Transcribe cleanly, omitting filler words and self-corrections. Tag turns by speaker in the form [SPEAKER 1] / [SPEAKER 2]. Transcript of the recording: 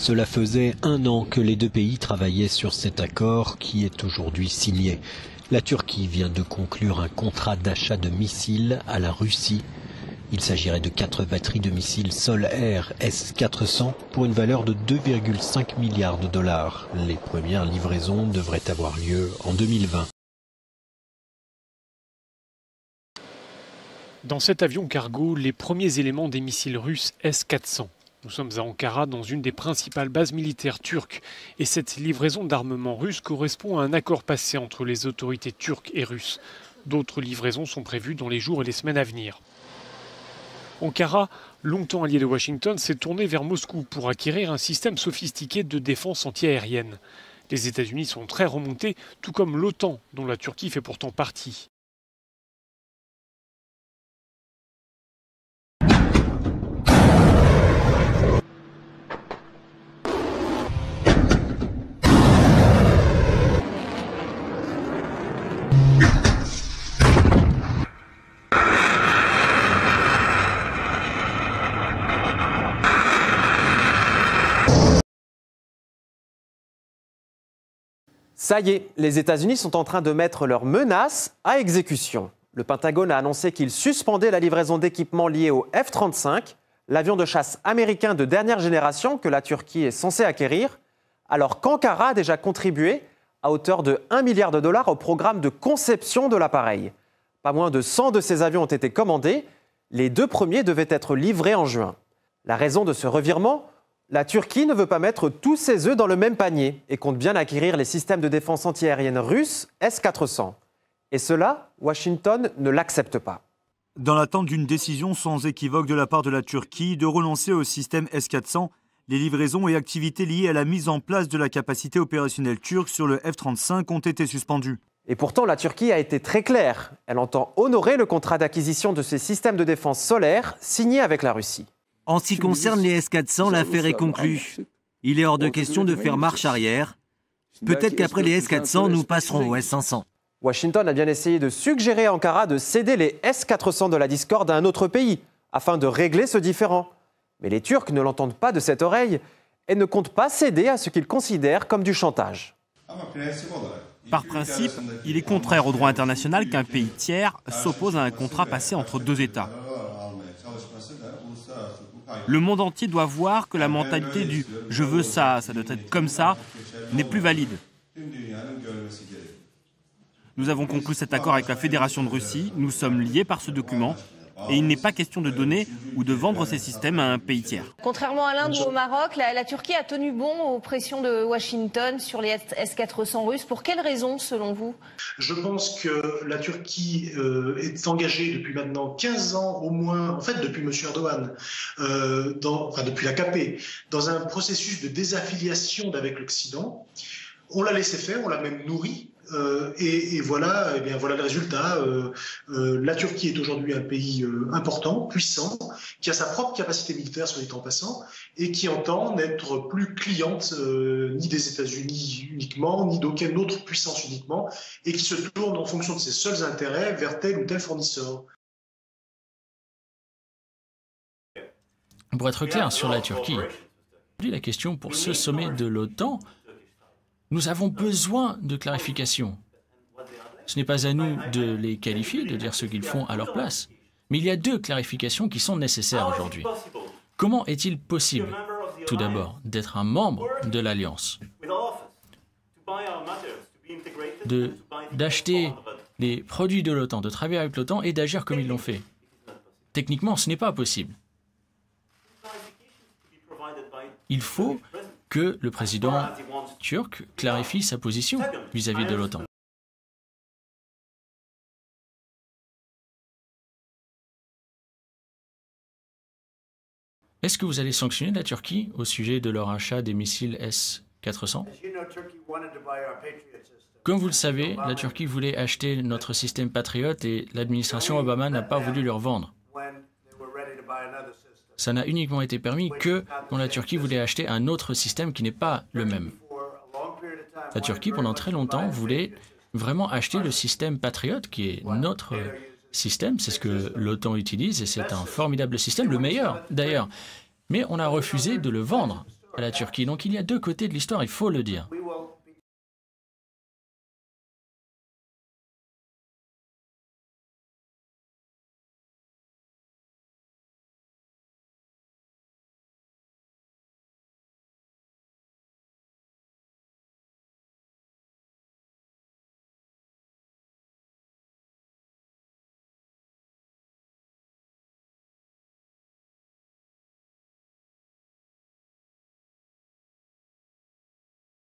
[SPEAKER 1] Cela faisait 1 an que les deux pays travaillaient sur cet accord qui est aujourd'hui signé. La Turquie vient de conclure un contrat d'achat de missiles à la Russie. Il s'agirait de 4 batteries de missiles sol-air S-400 pour une valeur de 2,5 milliards de dollars. Les premières livraisons devraient avoir lieu en 2020.
[SPEAKER 2] Dans cet avion cargo, les premiers éléments des missiles russes S-400. Nous sommes à Ankara, dans une des principales bases militaires turques. Et cette livraison d'armement russe correspond à un accord passé entre les autorités turques et russes. D'autres livraisons sont prévues dans les jours et les semaines à venir. Ankara, longtemps allié de Washington, s'est tourné vers Moscou pour acquérir un système sophistiqué de défense antiaérienne. Les États-Unis sont très remontés, tout comme l'OTAN, dont la Turquie fait pourtant partie.
[SPEAKER 3] Ça y est, les États-Unis sont en train de mettre leurs menaces à exécution. Le Pentagone a annoncé qu'il suspendait la livraison d'équipements liés au F-35, l'avion de chasse américain de dernière génération que la Turquie est censée acquérir, alors qu'Ankara a déjà contribué à hauteur de 1 milliard de dollars au programme de conception de l'appareil. Pas moins de 100 de ces avions ont été commandés. Les 2 premiers devaient être livrés en juin. La raison de ce revirement ? La Turquie ne veut pas mettre tous ses œufs dans le même panier et compte bien acquérir les systèmes de défense antiaérienne russes S-400. Et cela, Washington ne l'accepte pas.
[SPEAKER 4] Dans l'attente d'une décision sans équivoque de la part de la Turquie de renoncer au système S-400, les livraisons et activités liées à la mise en place de la capacité opérationnelle turque sur le F-35 ont été suspendues.
[SPEAKER 3] Et pourtant, la Turquie a été très claire. Elle entend honorer le contrat d'acquisition de ces systèmes de défense solaire signé avec la Russie.
[SPEAKER 5] En ce qui concerne les S-400, l'affaire est conclue. Il est hors de question de faire marche arrière. Peut-être qu'après les S-400, nous passerons aux S-500.
[SPEAKER 3] Washington a bien essayé de suggérer à Ankara de céder les S-400 de la discorde à un autre pays, afin de régler ce différend. Mais les Turcs ne l'entendent pas de cette oreille et ne comptent pas céder à ce qu'ils considèrent comme du chantage.
[SPEAKER 6] Par principe, il est contraire au droit international qu'un pays tiers s'oppose à un contrat passé entre 2 États. Le monde entier doit voir que la mentalité du « je veux ça, ça doit être comme ça » n'est plus valide. Nous avons conclu cet accord avec la Fédération de Russie, nous sommes liés par ce document, et il n'est pas question de donner ou de vendre ces systèmes à un pays tiers.
[SPEAKER 7] Contrairement à l'Inde ou au Maroc, la Turquie a tenu bon aux pressions de Washington sur les S-400 russes. Pour quelles raisons, selon vous ?
[SPEAKER 8] Je pense que la Turquie est engagée depuis maintenant 15 ans au moins, en fait depuis M. Erdogan, depuis l'AKP, dans un processus de désaffiliation d'avec l'Occident. On l'a laissé faire, on l'a même nourri. Et voilà, voilà le résultat. La Turquie est aujourd'hui un pays important, puissant, qui a sa propre capacité militaire, soit dit en passant, et qui entend n'être plus cliente ni des États-Unis uniquement, ni d'aucune autre puissance uniquement, et qui se tourne en fonction de ses seuls intérêts vers tel ou tel fournisseur.
[SPEAKER 9] Pour être clair sur la Turquie, la question pour ce sommet de l'OTAN, nous avons besoin de clarifications. Ce n'est pas à nous de les qualifier, de dire ce qu'ils font à leur place. Mais il y a 2 clarifications qui sont nécessaires aujourd'hui. Comment est-il possible, tout d'abord, d'être un membre de l'Alliance, d'acheter les produits de l'OTAN, de travailler avec l'OTAN et d'agir comme ils l'ont fait? Techniquement, ce n'est pas possible. Il faut que le président turc clarifie sa position vis-à-vis de l'OTAN. Est-ce que vous allez sanctionner la Turquie au sujet de leur achat des missiles S-400? Comme vous le savez, la Turquie voulait acheter notre système Patriot et l'administration Obama n'a pas voulu leur vendre. Ça n'a uniquement été permis que quand la Turquie voulait acheter un autre système qui n'est pas le même. La Turquie, pendant très longtemps, voulait vraiment acheter le système Patriot, qui est notre système. C'est ce que l'OTAN utilise et c'est un formidable système, le meilleur d'ailleurs. Mais on a refusé de le vendre à la Turquie. Donc il y a deux côtés de l'histoire, il faut le dire.